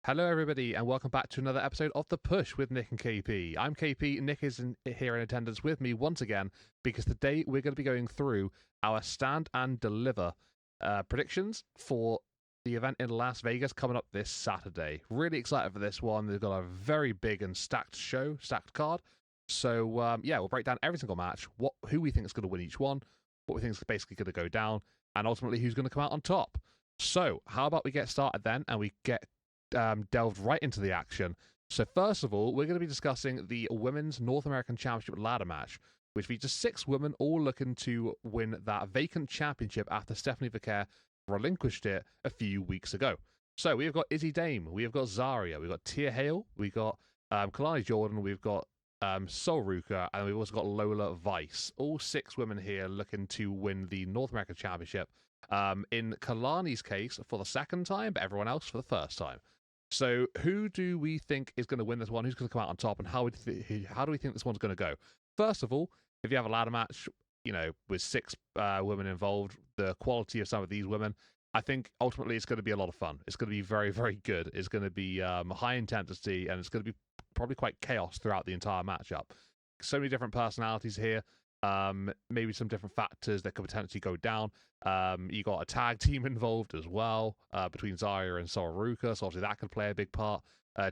Hello, everybody, and welcome back to another episode of The Push with Nick and KP. I'm KP. Nick is here in attendance with me once again because today we're going to be going through our stand and deliver predictions for the event in Las Vegas coming up this Saturday. Really excited for this one. They've got a very big and stacked card. So, we'll break down every single match, who we think is going to win each one, what we think is basically going to go down, and ultimately who's going to come out on top. So, how about we get started then and we get delved right into the action. So first of all, we're going to be discussing the Women's North American Championship ladder match, which features 6 women all looking to win that vacant championship after Stephanie Vicaire relinquished it a few weeks ago. So we have got Izzy Dame, we have got Zarya, we've got Tia Hale, we've got Kalani Jordan, we've got Sol Ruka, and we've also got Lola Vice. All 6 women here looking to win the North American Championship. In Kalani's case, for the second time, but everyone else for the first time. So, who do we think is going to win this one? Who's going to come out on top, and how do we think this one's going to go? First of all, if you have a ladder match, with 6 women involved, the quality of some of these women, I think ultimately it's going to be a lot of fun. It's going to be very, very good. It's going to be high intensity, and it's going to be probably quite chaos throughout the entire matchup. So many different personalities here. Maybe some different factors that could potentially go down. You got a tag team involved as well between Zarya and Sol Ruka, so obviously that could play a big part.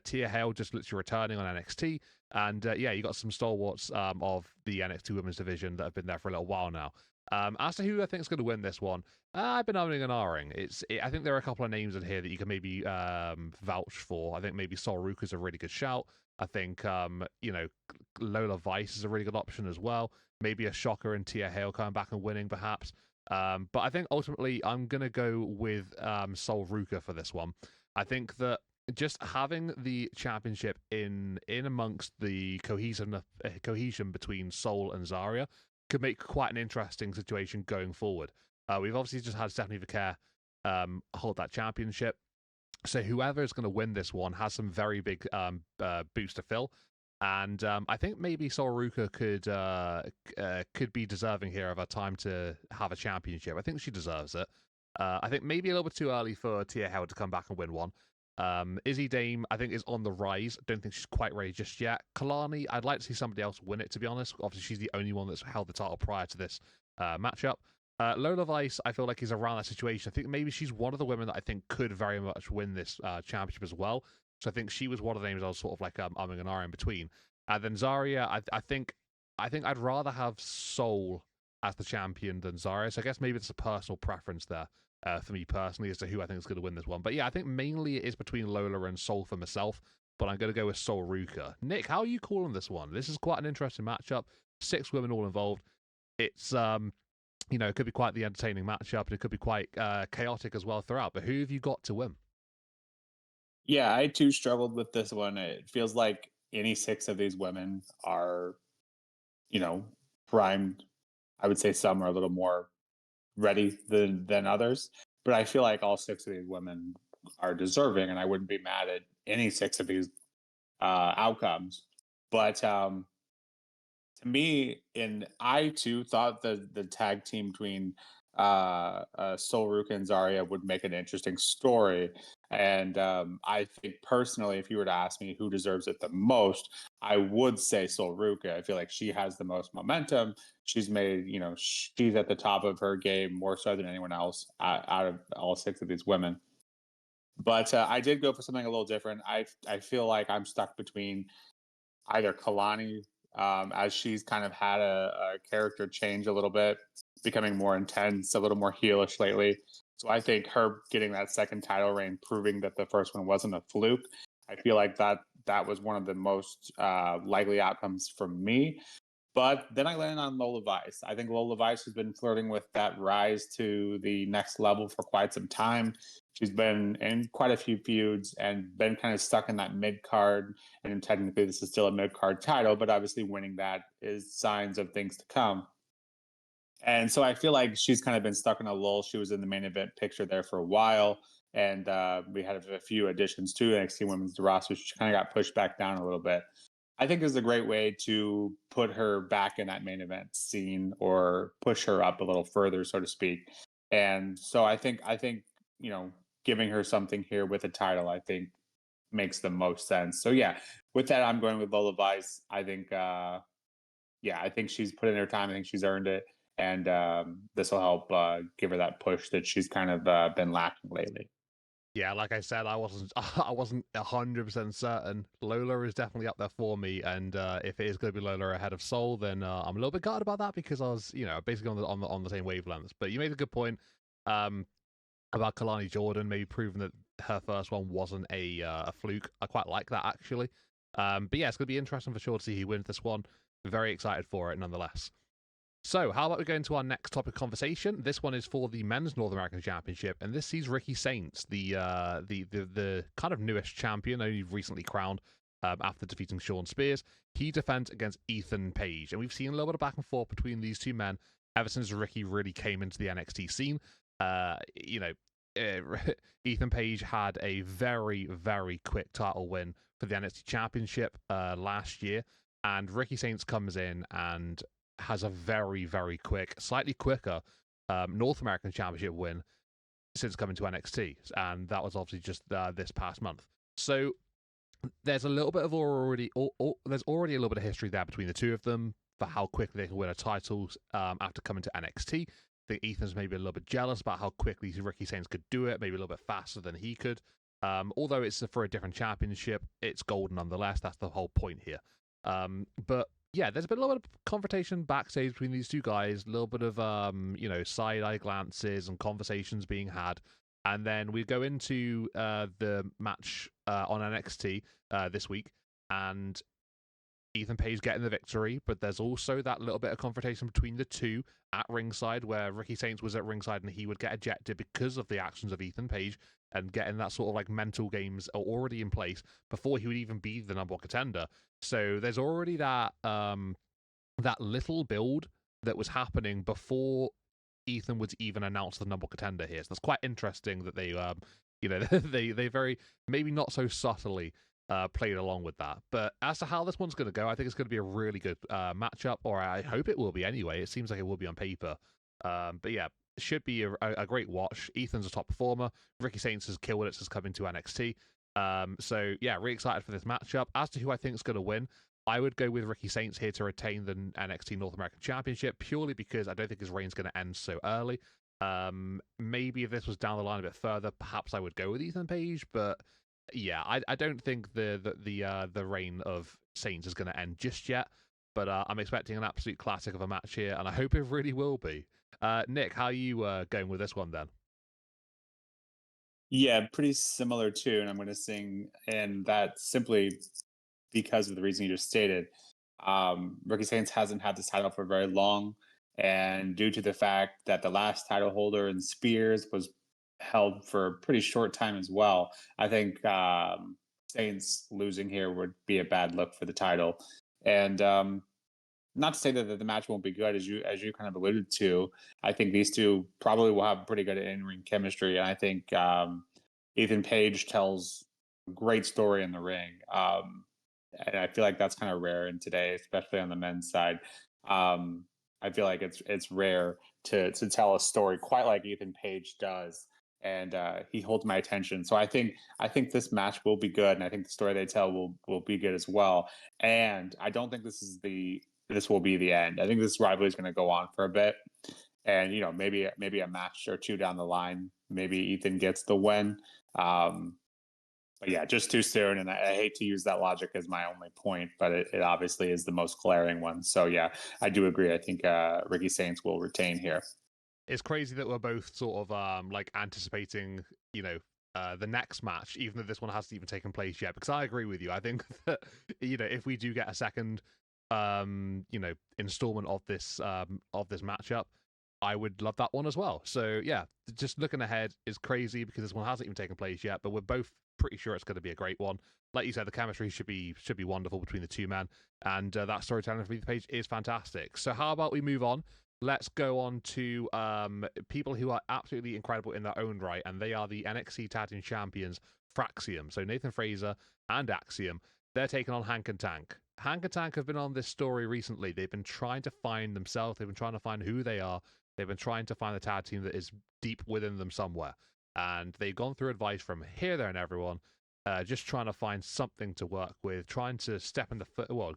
Tia Hale just literally returning on NXT, and you got some stalwarts of the NXT Women's Division that have been there for a little while now. As to who I think is going to win this one, I've been umming and ahhing. I think there are a couple of names in here that you can maybe vouch for. I think maybe Sol Ruka is a really good shout. I think Lola Vice is a really good option as well. Maybe a shocker in Tia Hale coming back and winning, perhaps. But I think ultimately I'm going to go with Sol Ruka for this one. I think that just having the championship in amongst the cohesion between Sol and Zarya could make quite an interesting situation going forward. We've obviously just had Stephanie Vicaire hold that championship. So whoever is going to win this one has some very big boots to fill. And I think maybe Sol Ruka could be deserving here of a time to have a championship. I think she deserves it. I think maybe a little bit too early for Tia Hale to come back and win one. Izzy Dame, I think, is on the rise. Don't think she's quite ready just yet. Kalani, I'd like to see somebody else win it, to be honest. Obviously, she's the only one that's held the title prior to this matchup. Lola Vice, I feel like, is around that situation. I think maybe she's one of the women that I think could very much win this championship as well. So I think she was one of the names I was sort of like umming and ahhing in between. And then Zarya, I think I'd rather have Sol as the champion than Zarya. So I guess maybe it's a personal preference there for me personally as to who I think is going to win this one. But yeah, I think mainly it is between Lola and Sol for myself. But I'm going to go with Sol Ruka. Nick, how are you calling this one? This is quite an interesting matchup. 6 women all involved. It's it could be quite the entertaining matchup, and it could be quite chaotic as well throughout. But who have you got to win? Yeah, I too struggled with this one. It feels like any 6 of these women are, primed. I would say some are a little more ready than others, but I feel like all 6 of these women are deserving, and I wouldn't be mad at any 6 of these outcomes. But to me, and I too thought the tag team between Sol Ruka and Zarya would make an interesting story. And I think personally, if you were to ask me who deserves it the most, I would say Sol Ruka. I feel like she has the most momentum. She's made, she's at the top of her game more so than anyone else out of all 6 of these women. But I did go for something a little different. I feel like I'm stuck between either Kalani, as she's kind of had a character change a little bit, becoming more intense, a little more heelish lately. So I think her getting that second title reign, proving that the first one wasn't a fluke, I feel like that was one of the most likely outcomes for me. But then I landed on Lola Vice. I think Lola Vice has been flirting with that rise to the next level for quite some time. She's been in quite a few feuds and been kind of stuck in that mid card. And technically, this is still a mid card title, but obviously, winning that is signs of things to come. And so I feel like she's kind of been stuck in a lull. She was in the main event picture there for a while. And we had a few additions to NXT Women's roster. She kind of got pushed back down a little bit. I think is a great way to put her back in that main event scene or push her up a little further, so to speak. And so I think giving her something here with a title, I think makes the most sense. So yeah, with that, I'm going with Lola Vice. I think I think she's put in her time. I think she's earned it, and this will help give her that push that she's kind of been lacking lately. Yeah, like I said, I wasn't I wasn't 100% certain. Lola is definitely up there for me, and if it is going to be Lola ahead of Soul, then I'm a little bit gutted about that because I was, basically on the same wavelengths. But you made a good point um, about Kalani Jordan maybe proving that her first one wasn't a fluke. I quite like that actually. But yeah, it's going to be interesting for sure to see who wins this one. Very excited for it nonetheless. So, how about we go into our next topic of conversation? This one is for the Men's North American Championship, and this sees Ricky Saints, the kind of newest champion, only recently crowned after defeating Sean Spears. He defends against Ethan Page, and we've seen a little bit of back and forth between these two men ever since Ricky really came into the NXT scene. Ethan Page had a very, very quick title win for the NXT Championship last year, and Ricky Saints comes in and has a very, very quick, slightly quicker North American Championship win since coming to NXT, and that was obviously just this past month. So there's a little bit of there's already a little bit of history there between the two of them for how quickly they can win a title after coming to NXT. I think Ethan's maybe a little bit jealous about how quickly Ricky Saints could do it, maybe a little bit faster than he could. Although it's for a different championship, it's gold nonetheless. That's the whole point here. But yeah, there's been a little bit of confrontation backstage between these two guys, a little bit of side-eye glances and conversations being had. And then we go into the match on NXT this week, and Ethan Page getting the victory, but there's also that little bit of confrontation between the two at ringside where Ricky Saints was at ringside and he would get ejected because of the actions of Ethan Page, and getting that sort of like mental games are already in place before he would even be the number one contender. So there's already that that little build that was happening before Ethan was even announced the number one contender here. So that's quite interesting that they they very, maybe not so subtly, played along with that. But as to how this one's going to go, I think it's going to be a really good matchup, or I hope it will be anyway. It seems like it will be on paper. But yeah, it should be a great watch. Ethan's a top performer. Ricky Saints has killed it since coming to NXT. So yeah, really excited for this matchup. As to who I think is going to win, I would go with Ricky Saints here to retain the NXT North American Championship, purely because I don't think his reign's going to end so early. Maybe if this was down the line a bit further, perhaps I would go with Ethan Page, but yeah, I don't think the reign of Saints is going to end just yet. But I'm expecting an absolute classic of a match here, and I hope it really will be. Nick, how are you going with this one then? Yeah, pretty similar too. And I'm going to sing, and that simply because of the reason you just stated. Ricky Saints hasn't had this title for very long, and due to the fact that the last title holder in Spears was held for a pretty short time as well, I think Saints losing here would be a bad look for the title. And not to say that the match won't be good, as you kind of alluded to. I think these two probably will have pretty good in-ring chemistry, and I think Ethan Page tells a great story in the ring. And I feel like that's kind of rare in today, especially on the men's side. I feel like it's rare to tell a story quite like Ethan Page does, and he holds my attention. So I think this match will be good, and I think the story they tell will be good as well. And I don't think this will be the end. I think this rivalry is going to go on for a bit, and maybe a match or two down the line, maybe Ethan gets the win. But yeah, just too soon, and I hate to use that logic as my only point, but it obviously is the most glaring one. So yeah, I do agree. I think Ricky Saints will retain here. It's crazy that we're both sort of like anticipating, the next match, even though this one hasn't even taken place yet. Because I agree with you. I think that if we do get a second, installment of this matchup, I would love that one as well. So yeah, just looking ahead is crazy because this one hasn't even taken place yet, but we're both pretty sure it's going to be a great one. Like you said, the chemistry should be wonderful between the two men, and that storytelling for the page is fantastic. So how about we move on? Let's go on to people who are absolutely incredible in their own right, and they are the NXT Tag Team Champions, Fraxium. So Nathan Fraser and Axiom, they're taking on Hank and Tank. Hank and Tank have been on this story recently. They've been trying to find themselves. They've been trying to find who they are. They've been trying to find the tag team that is deep within them somewhere. And they've gone through advice from here, there, and everyone. just trying to find something to work with, trying to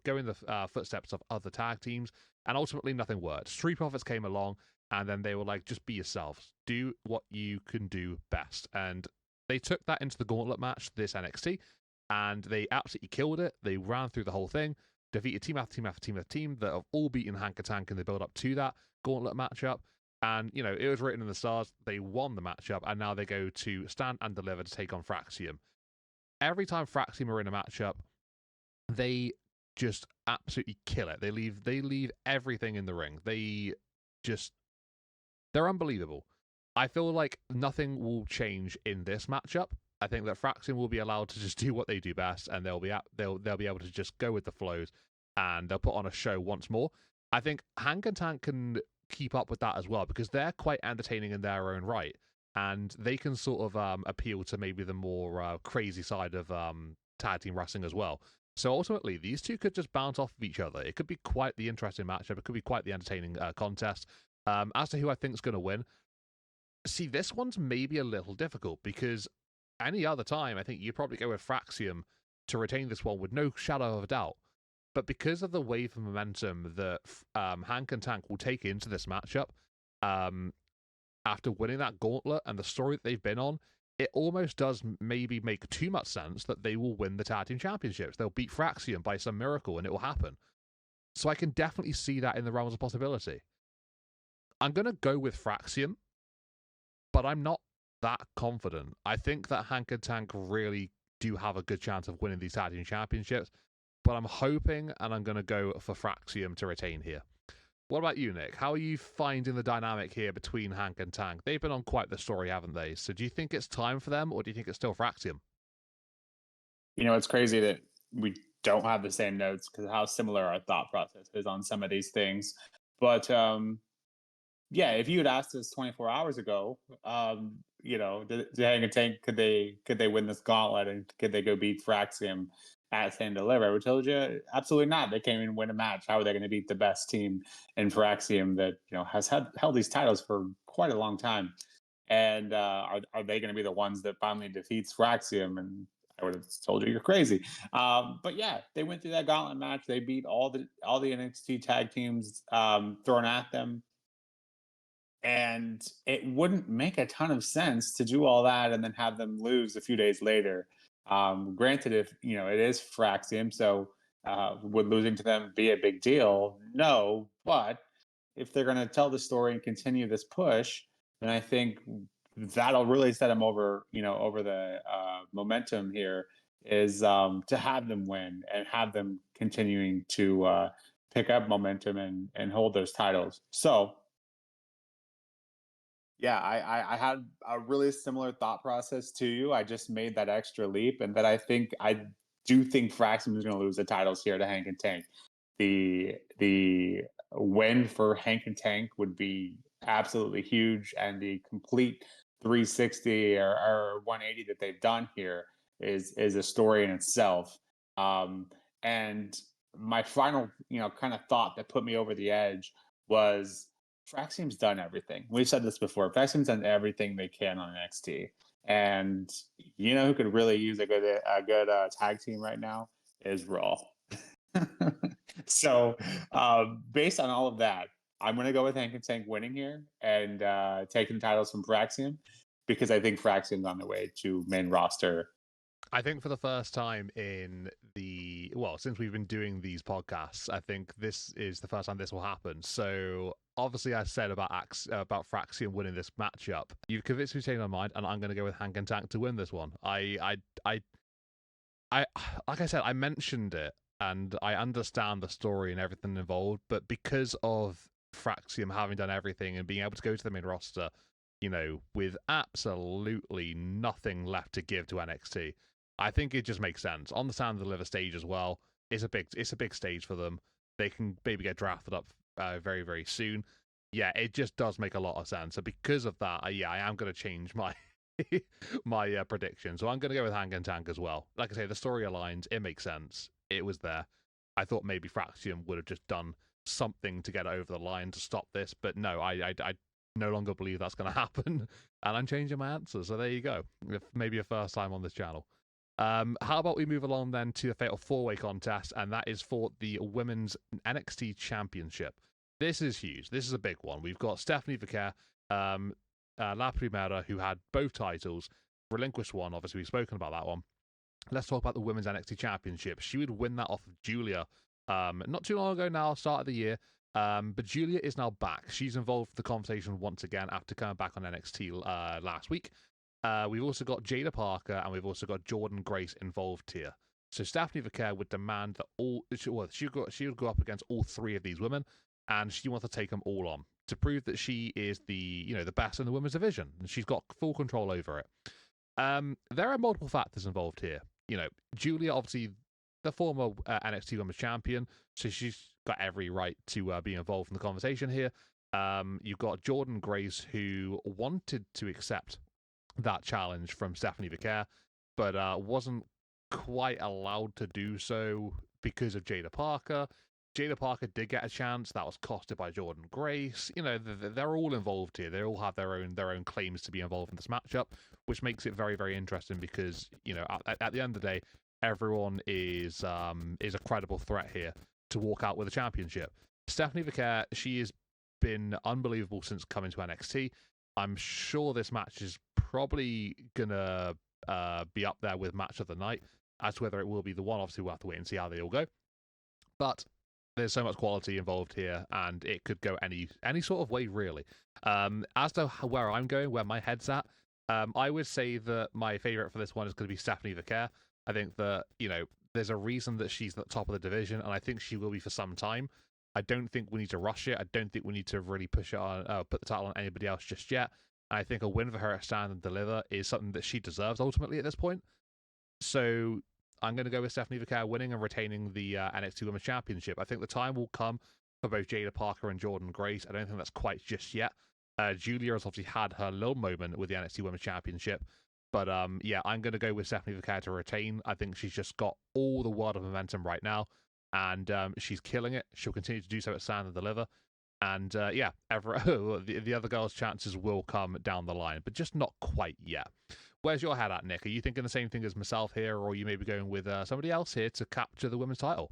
go in the footsteps of other tag teams, and ultimately nothing worked. Street Profits came along, and then they were like, just be yourselves, do what you can do best, and they took that into the gauntlet match, this NXT, and they absolutely killed it. They ran through the whole thing, defeated team after team after team after team that have all beaten Hank Tank in the build up to that gauntlet matchup. And, it was written in the stars. They won the matchup, and now they go to Stand and Deliver to take on Fraxium. Every time Fraxium are in a matchup, they just absolutely kill it. They leave everything in the ring. They're unbelievable. I feel like nothing will change in this matchup. I think that Fraxium will be allowed to just do what they do best, and they'll be able to just go with the flows, and they'll put on a show once more. I think Hank and Tank can keep up with that as well, because they're quite entertaining in their own right, and they can sort of appeal to maybe the more crazy side of tag team wrestling as well. So ultimately, these two could just bounce off of each other. It could be quite the interesting matchup. It could be quite the entertaining contest. As to who I think is going to win, see, this one's maybe a little difficult, because any other time, I think you'd probably go with Fraxium to retain this one with no shadow of a doubt. But because of the wave of momentum that Hank and Tank will take into this matchup, after winning that gauntlet and the story that they've been on, it almost does maybe make too much sense that they will win the tag team championships. They'll beat Fraxium by some miracle, and it will happen. So I can definitely see that in the realms of possibility. I'm going to go with Fraxium, but I'm not that confident. I think that Hank and Tank really do have a good chance of winning these tag team championships, but I'm hoping, and I'm going to go for Fraxium to retain here. What about you, Nick? How are you finding the dynamic here between Hank and Tank? They've been on quite the story, haven't they? So do you think it's time for them, or do you think it's still Fraxium? It's crazy that we don't have the same notes because how similar our thought process is on some of these things. But yeah, if you had asked us 24 hours ago, did Hang and Tank could they win this gauntlet, and could they go beat Fraxium at Stand Deliver? I would tell you absolutely not. They can't even win a match. How are they going to beat the best team in Fraxium that has held these titles for quite a long time? And are they going to be the ones that finally defeats Fraxium? And I would have told you you're crazy. But yeah, they went through that gauntlet match. They beat all the NXT tag teams thrown at them, and it wouldn't make a ton of sense to do all that and then have them lose a few days later. Granted, if it is Fraxium, so would losing to them be a big deal? No, but if they're going to tell the story and continue this push, then I think that'll really set them over, over the momentum here, is to have them win and have them continuing to pick up momentum and hold those titles. So yeah, I had a really similar thought process to you. I just made that extra leap, and that I do think Fraxum is going to lose the titles here to Hank and Tank. The win for Hank and Tank would be absolutely huge, and the complete 360 or 180 that they've done here is a story in itself. And my final, kind of thought that put me over the edge was Fraxium's done everything. We've said this before. Fraxium's done everything they can on NXT, and who could really use a good tag team right now is Raw. So, based on all of that, I'm going to go with Hank and Tank winning here and taking titles from Fraxium, because I think Fraxium's on the way to main roster. I think for the first time since we've been doing these podcasts, I think this is the first time this will happen. So obviously, I said about Fraxium winning this matchup. You've convinced me to change my mind, and I'm going to go with Hank and Tank to win this one. I like I said, I mentioned it, and I understand the story and everything involved, but because of Fraxium having done everything and being able to go to the main roster, with absolutely nothing left to give to NXT, I think it just makes sense. On the Stand and Deliver stage as well, it's a big stage for them. They can maybe get drafted up very, very soon. Yeah, it just does make a lot of sense. So because of that, I am going to change my my prediction. So I'm going to go with Hank and Tank as well. Like I say, the story aligns. It makes sense. It was there. I thought maybe Fraxium would have just done something to get over the line to stop this, but no, I no longer believe that's going to happen, and I'm changing my answer. So there you go. Maybe a first time on this channel. How about we move along then to the Fatal 4-Way contest, and that is for the Women's NXT Championship. This is huge. This is a big one. We've got Stephanie Vicaire, La Primera, who had both titles, relinquished one. Obviously, we've spoken about that one. Let's talk about the Women's NXT Championship. She would win that off of Julia not too long ago now, start of the year. But Julia is now back. She's involved in the conversation once again after coming back on NXT last week. We've also got Jada Parker and we've also got Jordan Grace involved here. So Stephanie Vicaire would demand that she would go up against all three of these women, and she wants to take them all on to prove that she is the best in the women's division, and she's got full control over it. There are multiple factors involved here. Julia, obviously, the former NXT Women's Champion, so she's got every right to be involved in the conversation here. You've got Jordan Grace, who wanted to accept that challenge from Stephanie Vicaire, but wasn't quite allowed to do so because of Jada Parker. Jada Parker did get a chance. That was costed by Jordan Grace. They're all involved here. They all have their own claims to be involved in this matchup, which makes it very, very interesting because, at the end of the day, everyone is a credible threat here to walk out with a championship. Stephanie Vicaire, she has been unbelievable since coming to NXT. I'm sure this match is probably gonna be up there with match of the night. As to whether it will be the one, obviously we'll have to wait and see how they all go. But there's so much quality involved here, and it could go any sort of way, really. As to where I'm going, where my head's at, I would say that my favorite for this one is going to be Stephanie Vicaire. I think that, there's a reason that she's at the top of the division, and I think she will be for some time. I don't think we need to rush it. I don't think we need to really push it on, put the title on anybody else just yet. And I think a win for her at Stand and Deliver is something that she deserves ultimately at this point. So I'm going to go with Stephanie Vicaire winning and retaining the NXT Women's Championship. I think the time will come for both Jada Parker and Jordan Grace. I don't think that's quite just yet. Julia has obviously had her little moment with the NXT Women's Championship. But I'm going to go with Stephanie Vicaire to retain. I think she's just got all the world of momentum right now. And she's killing it. She'll continue to do so at Stand and Deliver. And the other girls' chances will come down the line, but just not quite yet. Where's your head at, Nick? Are you thinking the same thing as myself here, or are you maybe going with somebody else here to capture the women's title?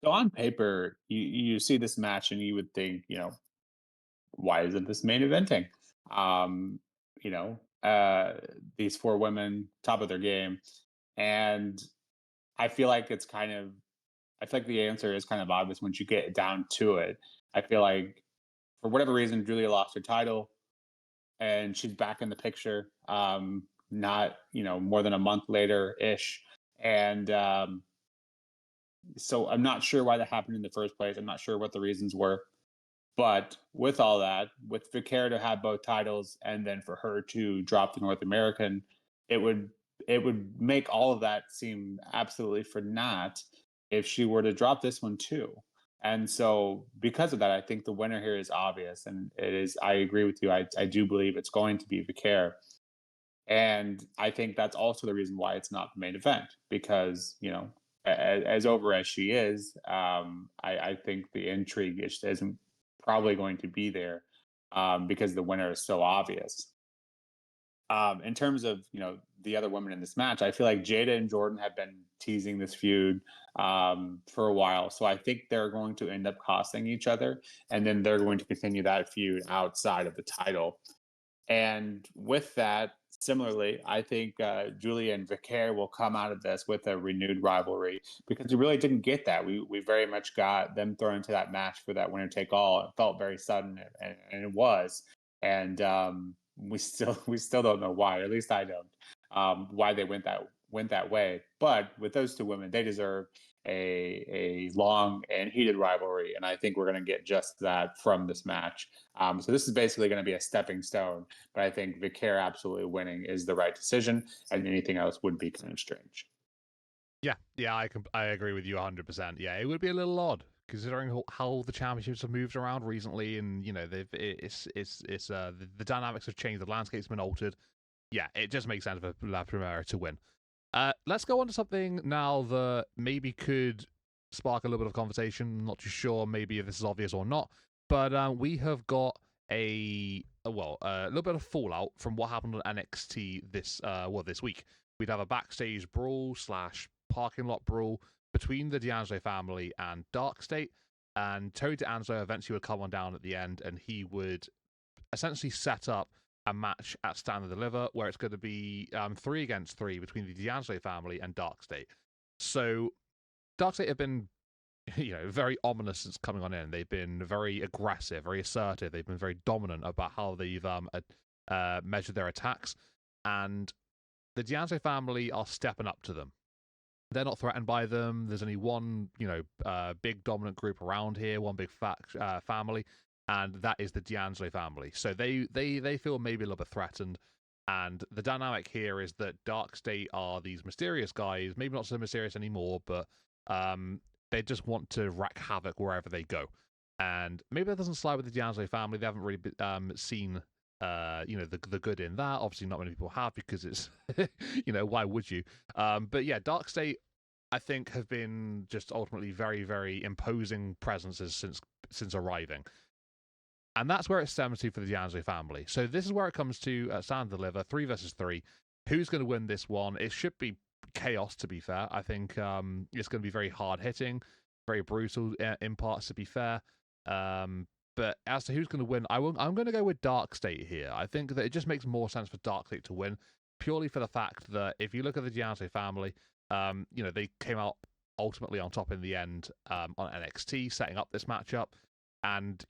So on paper, you see this match and you would think, why isn't this main eventing? These four women, top of their game. And I feel like the answer is kind of obvious once you get down to it. I feel like for whatever reason, Julia lost her title and she's back in the picture. Not, more than a month later ish. And so I'm not sure why that happened in the first place. I'm not sure what the reasons were. But with all that, with Vicaire to have both titles and then for her to drop the North American, it would make all of that seem absolutely for naught if she were to drop this one too. And so because of that, I think the winner here is obvious. And it is, I agree with you. I do believe it's going to be Vicaire. And I think that's also the reason why it's not the main event, because, as over as she is, I think the intrigue isn't probably going to be there because the winner is so obvious. In terms of the other women in this match, I feel like Jada and Jordan have been teasing this feud for a while, so I think they're going to end up costing each other, and then they're going to continue that feud outside of the title. And with that, similarly, I think Julia and Vicaire will come out of this with a renewed rivalry, because we really didn't get that. We very much got them thrown into that match for that winner take all. It felt very sudden, and it was. And we still don't know why. Or at least I don't. Why they went that way. But with those two women, they deserve a long and heated rivalry, and I think we're going to get just that from this match. So this is basically going to be a stepping stone, but I think Vicaire absolutely winning is the right decision, and anything else would be kind of strange. Yeah, I agree with you 100%. Yeah, it would be a little odd considering how the championships have moved around recently, and the dynamics have changed, the landscape's been altered. Yeah, it just makes sense for La Primera to win. Let's go on to something now that maybe could spark a little bit of conversation. I'm not too sure maybe if this is obvious or not, but we have got a little bit of fallout from what happened on NXT this week. we'd have a backstage brawl slash parking lot brawl between the D'Angelo family and Dark State. And Tony D'Angelo eventually would come on down at the end, and he would essentially set up a match at Stand and Deliver where it's going to be 3 against 3 between the D'Angelo family and Dark State. So Dark State have been, very ominous since coming on in. They've been very aggressive, very assertive. They've been very dominant about how they've measured their attacks, and the D'Angelo family are stepping up to them. They're not threatened by them. There's only one, big dominant group around here, one big family, and that is the D'Angelo family. So they feel maybe a little bit threatened. And the dynamic here is that Dark State are these mysterious guys, maybe not so mysterious anymore, but they just want to wreak havoc wherever they go. And maybe that doesn't slide with the D'Angelo family. They haven't really seen the good in that. Obviously not many people have, because it's why would you? But yeah, Dark State, I think, have been just ultimately very, very imposing presences since arriving. And that's where it stems to for the D'Angelo family. So this is where it comes to Stand and Deliver, 3 versus 3. Who's going to win this one? It should be chaos, to be fair. I think it's going to be very hard-hitting, very brutal in parts, to be fair. But as to who's going to win, I'm going to go with Dark State here. I think that it just makes more sense for Dark State to win, purely for the fact that if you look at the D'Angelo family, they came out ultimately on top in the end on NXT, setting up this matchup. And,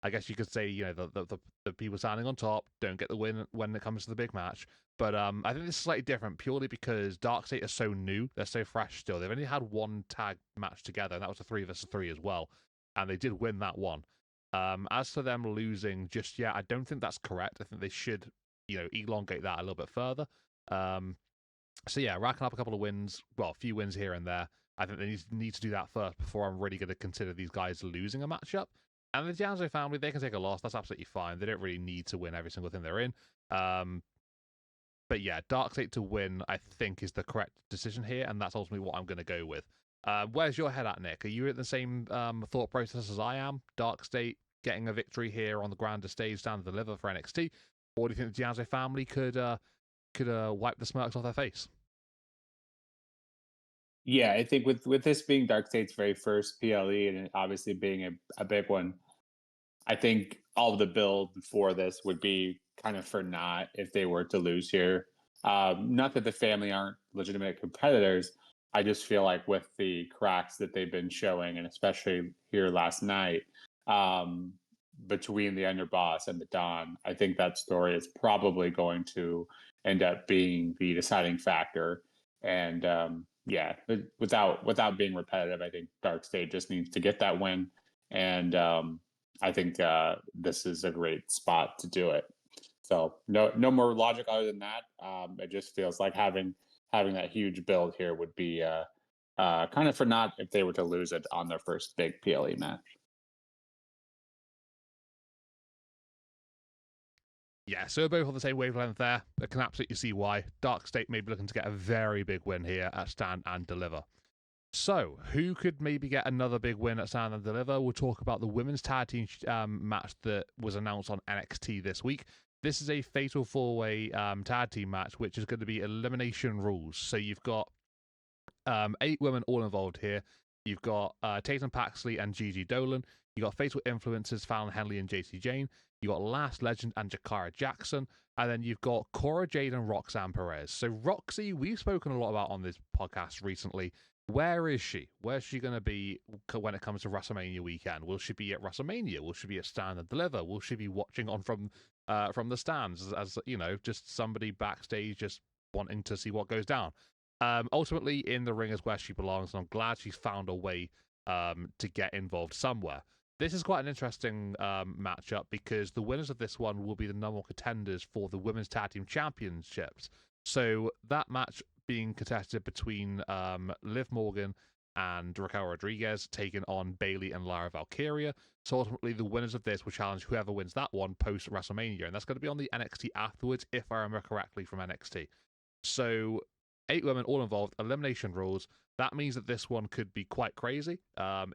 I guess you could say, the people standing on top don't get the win when it comes to the big match. But I think this is slightly different purely because Dark State are so new. They're so fresh still. They've only had one tag match together, and that was a 3 versus 3 as well. And they did win that one. As for them losing just yet, I don't think that's correct. I think they should, elongate that a little bit further. So yeah, racking up a couple of wins, well, a few wins here and there. I think they need to do that first before I'm really going to consider these guys losing a matchup. And the D'Angelo family, they can take a loss. That's absolutely fine. They don't really need to win every single thing they're in. But yeah, Dark State to win, I think, is the correct decision here, and that's ultimately what I'm going to go with. Where's your head at, Nick? Are you at the same thought process as I am? Dark State getting a victory here on the grander stage, Stand and Deliver for NXT? Or do you think the D'Angelo family could wipe the smirks off their face? Yeah, I think with this being Dark State's very first PLE and it obviously being a big one, I think all of the build for this would be kind of for naught if they were to lose here. Not that the family aren't legitimate competitors. I just feel like with the cracks that they've been showing, and especially here last night, between the Underboss and the Don, I think that story is probably going to end up being the deciding factor. And yeah, without being repetitive, I think Dark State just needs to get that win, and I think this is a great spot to do it. So no more logic other than that. It just feels like having that huge build here would be kind of for naught if they were to lose it on their first big PLE match. Yeah, so we're both on the same wavelength there. I can absolutely see why. Dark State may be looking to get a very big win here at Stand and Deliver. So, who could maybe get another big win at Stand and Deliver? We'll talk about the women's tag team match that was announced on NXT this week. This is a fatal four-way tag team match, which is going to be elimination rules. So you've got 8 women all involved here. You've got Tatum Paxley and Gigi Dolan. You've got Fatal Influences, Fallon Henley and JC Jane. You've got Last Legend and Jakara Jackson. And then you've got Cora Jade and Roxanne Perez. So Roxy, we've spoken a lot about on this podcast recently. Where is she? Where's she going to be when it comes to WrestleMania weekend? Will she be at WrestleMania? Will she be at Stand and Deliver? Will she be watching on from the stands as just somebody backstage just wanting to see what goes down? Ultimately, in the ring is where she belongs, and I'm glad she's found a way to get involved somewhere. This is quite an interesting matchup because the winners of this one will be the number one contenders for the Women's Tag Team Championships. So that match being contested between Liv Morgan and Raquel Rodriguez, taking on Bayley and Lara Valkyria. So ultimately, the winners of this will challenge whoever wins that one post WrestleMania, and that's going to be on the NXT afterwards, if I remember correctly from NXT. So 8 women all involved, elimination rules. That means that this one could be quite crazy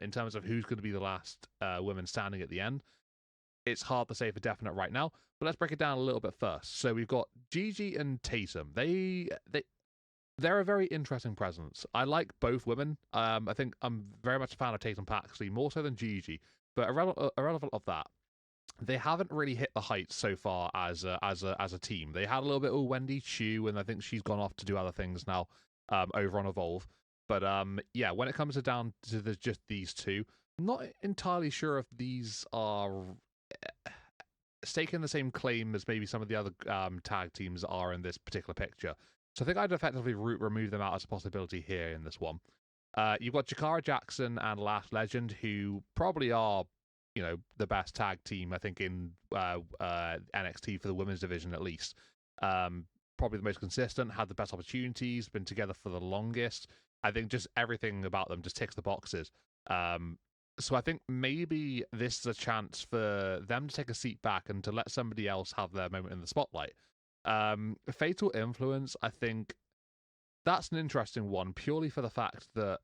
in terms of who's going to be the last women standing at the end. it's hard to say for definite right now. But let's break it down a little bit first. So we've got Gigi and Tatum. They're a very interesting presence. I like both women. I think I'm very much a fan of Tatum Paxley, more so than Gigi. But irrelevant of that, they haven't really hit the heights so far as a team. They had a little bit with Wendy Chu, and I think she's gone off to do other things now over on Evolve. But yeah, when it comes down to just these two, not entirely sure if these are staking the same claim as maybe some of the other tag teams are in this particular picture. So I think I'd effectively remove them out as a possibility here in this one. You've got Jakara Jackson and Lash Legend, who probably are, the best tag team, I think, in NXT for the women's division at least. Probably the most consistent, had the best opportunities, been together for the longest. I think just everything about them just ticks the boxes. So I think maybe this is a chance for them to take a seat back and to let somebody else have their moment in the spotlight. Fatal Influence, I think that's an interesting one, purely for the fact that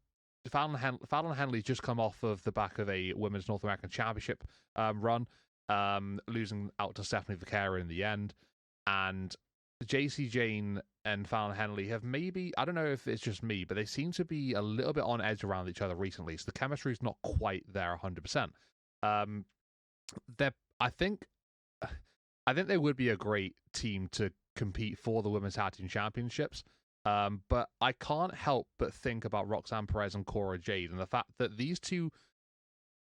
Fallon Henley's just come off of the back of a Women's North American Championship run, losing out to Stephanie Vaquera in the end. And JC Jane and Fallon Henley have maybe, I don't know if it's just me, but they seem to be a little bit on edge around each other recently. So the chemistry is not quite there 100%. I think they would be a great team to compete for the Women's Tag Team Championships. But I can't help but think about Roxanne Perez and Cora Jade and the fact that these two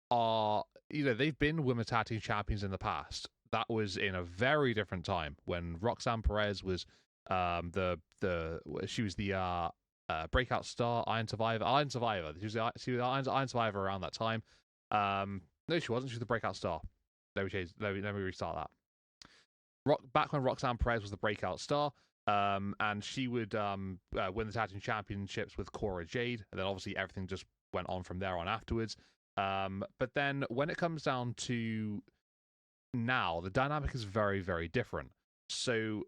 are, they've been Women's Tag Team Champions in the past. That was in a very different time when Roxanne Perez was she was the breakout star, Iron Survivor. She was the Iron Survivor around that time. No, she wasn't. She was the breakout star. Let me restart that. Back when Roxanne Perez was the breakout star, and she would win the tag team championships with Cora Jade, and then obviously everything just went on from there on afterwards. But then when it comes down to now, the dynamic is very, very different. So,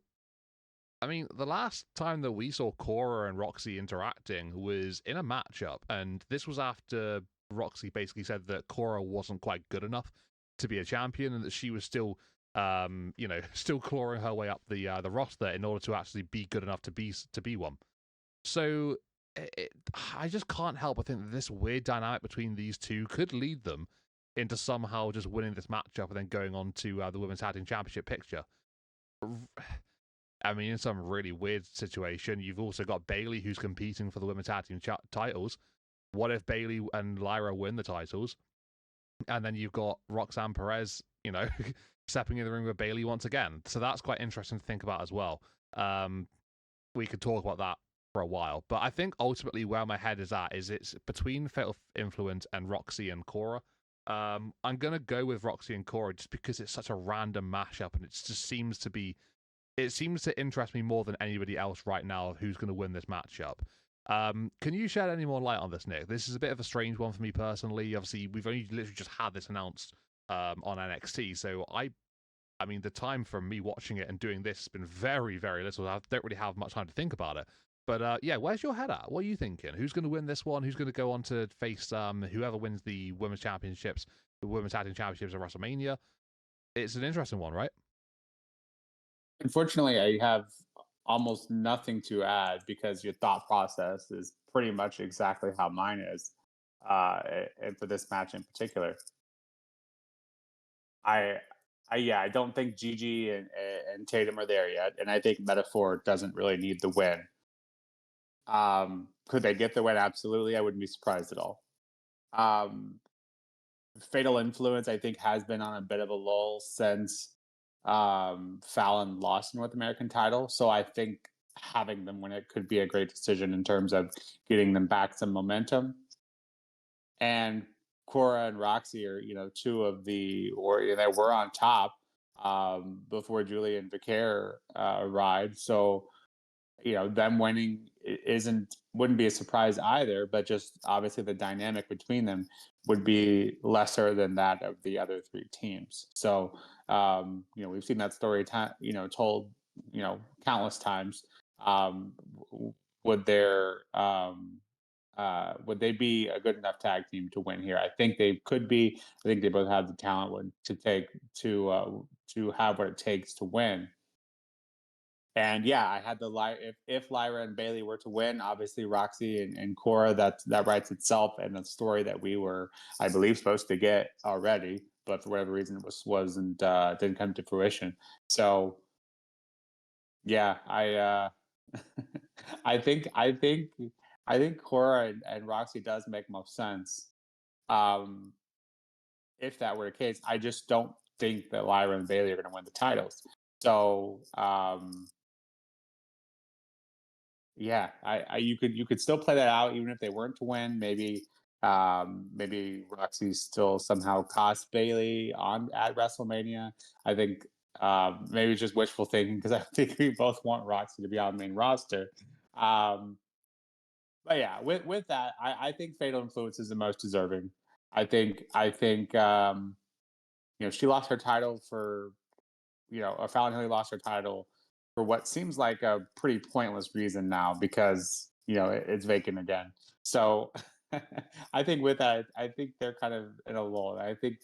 I mean, the last time that we saw Cora and Roxy interacting was in a matchup, and this was after Roxy basically said that Cora wasn't quite good enough to be a champion, and that she was still, still clawing her way up the roster in order to actually be good enough to be one. So, I just can't help but think that this weird dynamic between these two could lead them into somehow just winning this matchup and then going on to the Women's Tag Team Championship picture. I mean, in some really weird situation, you've also got Bayley who's competing for the Women's Tag Team titles. What if Bayley and Lyra win the titles? And then you've got Roxanne Perez, stepping in the ring with Bayley once again. So that's quite interesting to think about as well. We could talk about that for a while. But I think ultimately where my head is at is it's between Fatal Influence and Roxy and Cora. I'm going to go with Roxy and Cora just because it's such a random mashup and it just seems to interest me more than anybody else right now of who's going to win this matchup. Can you shed any more light on this, Nick? This is a bit of a strange one for me personally. Obviously, we've only literally just had this announced on NXT, so I mean, the time from me watching it and doing this has been very, very little. I don't really have much time to think about it. But yeah, where's your head at? What are you thinking? Who's going to win this one? Who's going to go on to face whoever wins the Women's Championships, the Women's Tag Team Championships at WrestleMania? It's an interesting one, right? Unfortunately, I have almost nothing to add because your thought process is pretty much exactly how mine is, and for this match in particular. I don't think Gigi and Tatum are there yet, and I think Metaphor doesn't really need the win. Could they get the win? Absolutely, I wouldn't be surprised at all. Fatal Influence, I think, has been on a bit of a lull since Fallon lost North American title. So I think having them win it could be a great decision in terms of getting them back some momentum. And Cora and Roxy are, two of the that were on top before Julie and Vaquer arrived. So them winning wouldn't be a surprise either, but just obviously the dynamic between them would be lesser than that of the other three teams. So we've seen that story told countless times. Would their would they be a good enough tag team to win here? I think they could be. I think they both have the talent to have what it takes to win. And yeah, I had the if Lyra and Bailey were to win, obviously Roxy and Cora, that writes itself, and the story that we were, I believe, supposed to get already, but for whatever reason it wasn't didn't come to fruition. So yeah, I think Cora and Roxy does make most sense. Um, if that were the case, I just don't think that Lyra and Bailey are going to win the titles. So yeah, you could still play that out even if they weren't to win. Maybe Roxy still somehow cost Bailey on at WrestleMania. I think maybe it's just wishful thinking because I think we both want Roxy to be on the main roster. Um, but yeah, with that, I think Fatal Influence is the most deserving. I think she lost her title for Fallon Henley lost her title for what seems like a pretty pointless reason now because it's vacant again. So I think with that, I think they're kind of in a lull. I think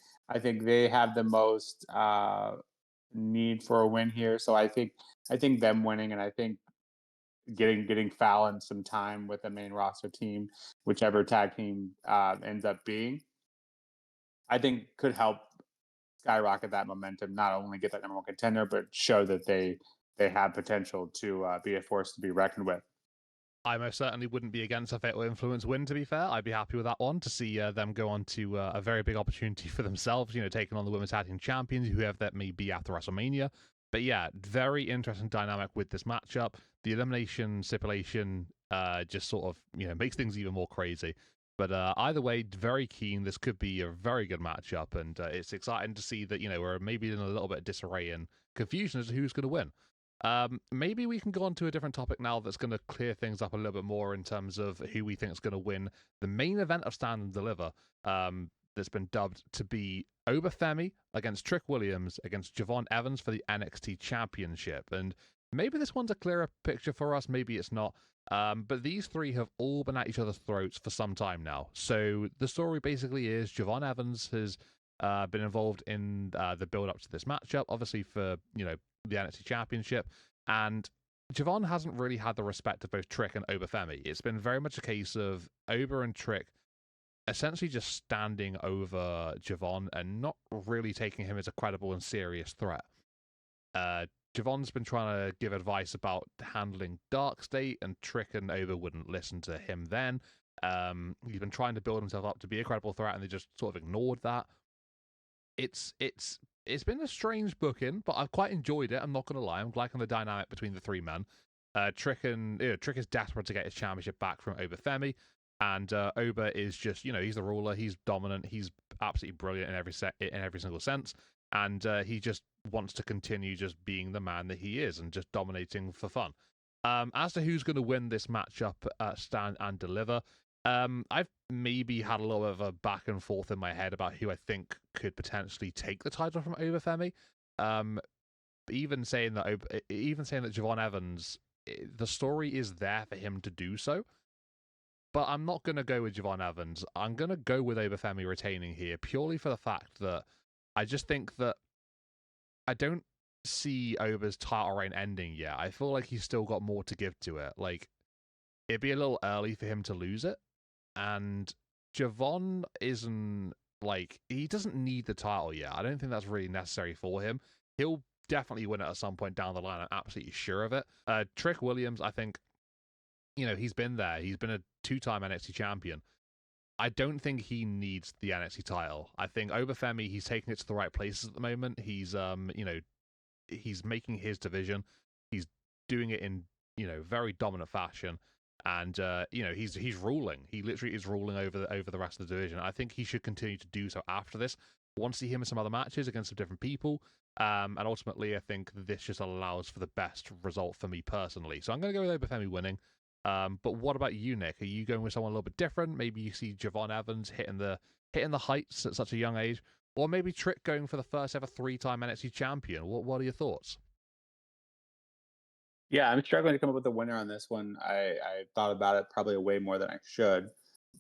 they have the most need for a win here. So I think them winning, and I think getting Fallon some time with the main roster team, whichever tag team ends up being, I think could help skyrocket that momentum. Not only get that number one contender, but show that they have potential to be a force to be reckoned with. I most certainly wouldn't be against a Fatal Influence win, to be fair. I'd be happy with that one to see them go on to a very big opportunity for themselves, taking on the Women's Tag Team Champions, whoever that may be after WrestleMania. But yeah, very interesting dynamic with this matchup. The elimination stipulation just sort of, makes things even more crazy. But either way, very keen. This could be a very good matchup, and it's exciting to see that, we're maybe in a little bit of disarray and confusion as to who's going to win. Maybe we can go on to a different topic now that's going to clear things up a little bit more in terms of who we think is going to win the main event of Stand and Deliver. That's been dubbed to be Obafemi against Trick Williams against Javon Evans for the NXT Championship. And maybe this one's a clearer picture for us, maybe it's not. But these three have all been at each other's throats for some time now. So the story basically is Javon Evans has been involved in the build up to this matchup, obviously for, the NXT Championship, and Javon hasn't really had the respect of both Trick and Obafemi. It's been very much a case of Oba and Trick essentially just standing over Javon and not really taking him as a credible and serious threat. Javon's been trying to give advice about handling Dark State, and Trick and Oba wouldn't listen to him then. He's been trying to build himself up to be a credible threat, and they just sort of ignored that. It's been a strange booking, but I've quite enjoyed it. I'm not going to lie. I'm liking the dynamic between the three men. Trick is desperate to get his championship back from Obafemi, and Oba is just, he's the ruler. He's dominant. He's absolutely brilliant in every single sense, and he just wants to continue just being the man that he is and just dominating for fun. As to who's going to win this matchup at Stand and Deliver, I've maybe had a little bit of a back and forth in my head about who I think could potentially take the title from Obafemi. Even saying that Javon Evans, the story is there for him to do so. But I'm not going to go with Javon Evans. I'm going to go with Obafemi retaining here, purely for the fact that I just think that I don't see Oba's title reign ending yet. I feel like he's still got more to give to it. Like, it'd be a little early for him to lose it. And Javon isn't, he doesn't need the title yet. I don't think that's really necessary for him. He'll definitely win it at some point down the line. I'm absolutely sure of it. Trick Williams, I think, he's been there. He's been a 2-time NXT champion. I don't think he needs the NXT title. I think Obafemi, he's taking it to the right places at the moment. He's, he's making his division. He's doing it in, very dominant fashion. And he's ruling. He literally is ruling over the rest of the division. I think he should continue to do so after this. I want to see him in some other matches against some different people. And ultimately, I think this just allows for the best result for me personally. So I'm going to go with Obafemi winning. But what about you, Nick? Are you going with someone a little bit different? Maybe you see Javon Evans hitting the heights at such a young age, or maybe Trick going for the first ever 3-time NXT champion. What are your thoughts? Yeah, I'm struggling to come up with a winner on this one. I thought about it probably way more than I should.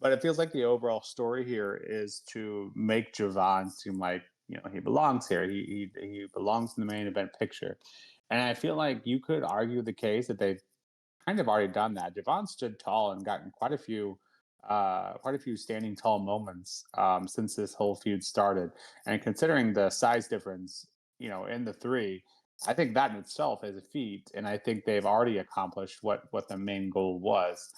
But it feels like the overall story here is to make Javon seem like he belongs here. He belongs in the main event picture, and I feel like you could argue the case that they've kind of already done that. Javon stood tall and gotten quite a few standing tall moments since this whole feud started. And considering the size difference, in the three, I think that in itself is a feat. And I think they've already accomplished what the main goal was.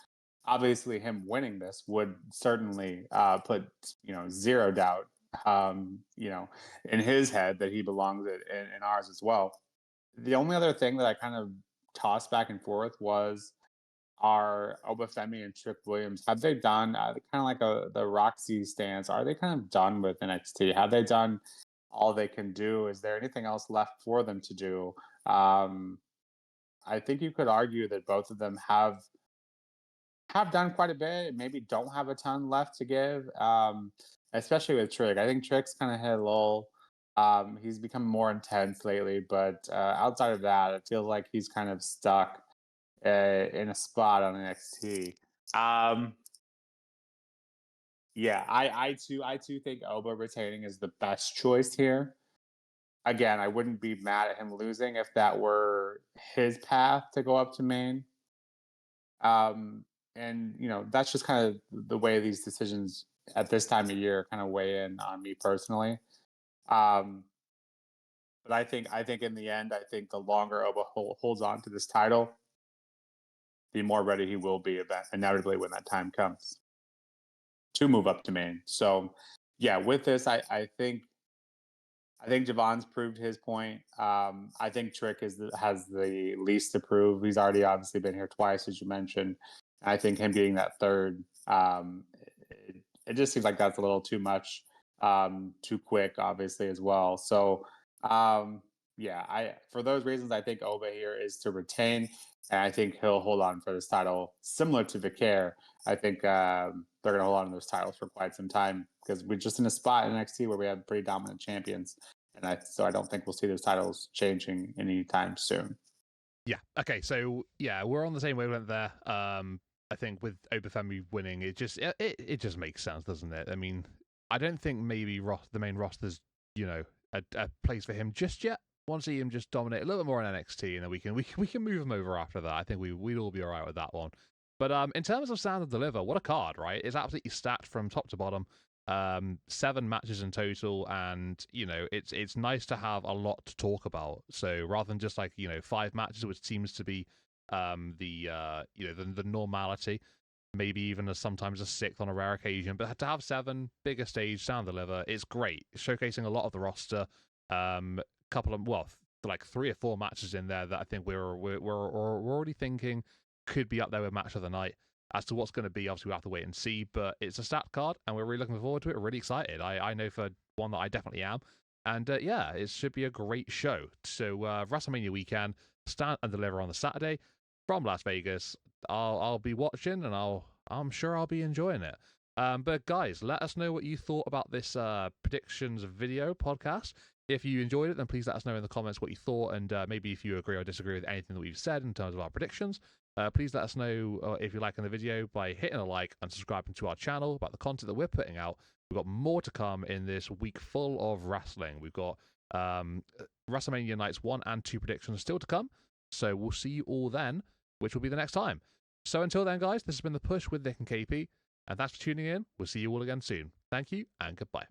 Obviously, him winning this would certainly put zero doubt in his head that he belongs in ours as well. The only other thing that I kind of tossed back and forth was, are Obafemi and Trick Williams, have they done kind of like the Roxy stance? Are they kind of done with NXT? Have they done all they can do? Is there anything else left for them to do? I think you could argue that both of them have done quite a bit. Maybe don't have a ton left to give, especially with Trick. I think Trick's kind of hit a lull. He's become more intense lately, but outside of that, it feels like he's kind of stuck in a spot on NXT. Yeah, I too think Oba retaining is the best choice here. Again, I wouldn't be mad at him losing if that were his path to go up to main. And that's just kind of the way these decisions at this time of year kind of weigh in on me personally. But I think in the end, I think the longer Oba holds on to this title, the more ready he will be inevitably when that time comes to move up to main. So, yeah, with this, I think Javon's proved his point. I think Trick has the least to prove. He's already obviously been here twice, as you mentioned. I think him getting that third, it just seems like that's a little too much, too quick, obviously as well. So, yeah, for those reasons, I think Oba here is to retain, and I think he'll hold on for this title, similar to Vicaire. I think they're going to hold on to those titles for quite some time because we're just in a spot in NXT where we have pretty dominant champions, and so I don't think we'll see those titles changing anytime soon. Yeah. Okay. So yeah, we're on the same wavelength there. I think with Obafemi winning, it just makes sense, doesn't it? I mean, I don't think maybe the main roster's a place for him just yet. Want to see him just dominate a little bit more in NXT, and then we can move him over after that. I think we'd all be all right with that one. But in terms of Sound and Deliver, what a card, right? It's absolutely stacked from top to bottom. 7 matches in total, and it's nice to have a lot to talk about. So rather than just 5 matches, which seems to be the normality, maybe even sometimes a 6th on a rare occasion, but to have 7 bigger stage Sound Deliver, it's great, showcasing a lot of the roster. Couple of like 3 or 4 matches in there that I think we're already thinking could be up there with match of the night. As to what's going to be, obviously we have to wait and see, but it's a stat card, and we're really looking forward to it. We're really excited. I know for one that I definitely am. And yeah, it should be a great show. So WrestleMania weekend, Stand and Deliver on the Saturday from Las Vegas. I'll be watching, and I'm sure I'll be enjoying it. But guys, let us know what you thought about this predictions video podcast. If you enjoyed it, then please let us know in the comments what you thought, and maybe if you agree or disagree with anything that we've said in terms of our predictions. Please let us know if you're liking the video by hitting a like and subscribing to our channel about the content that we're putting out. We've got more to come in this week full of wrestling. We've got WrestleMania Nights 1 and 2 predictions still to come. So we'll see you all then, which will be the next time. So until then, guys, this has been The Push with Nick and KP. And thanks for tuning in. We'll see you all again soon. Thank you and goodbye.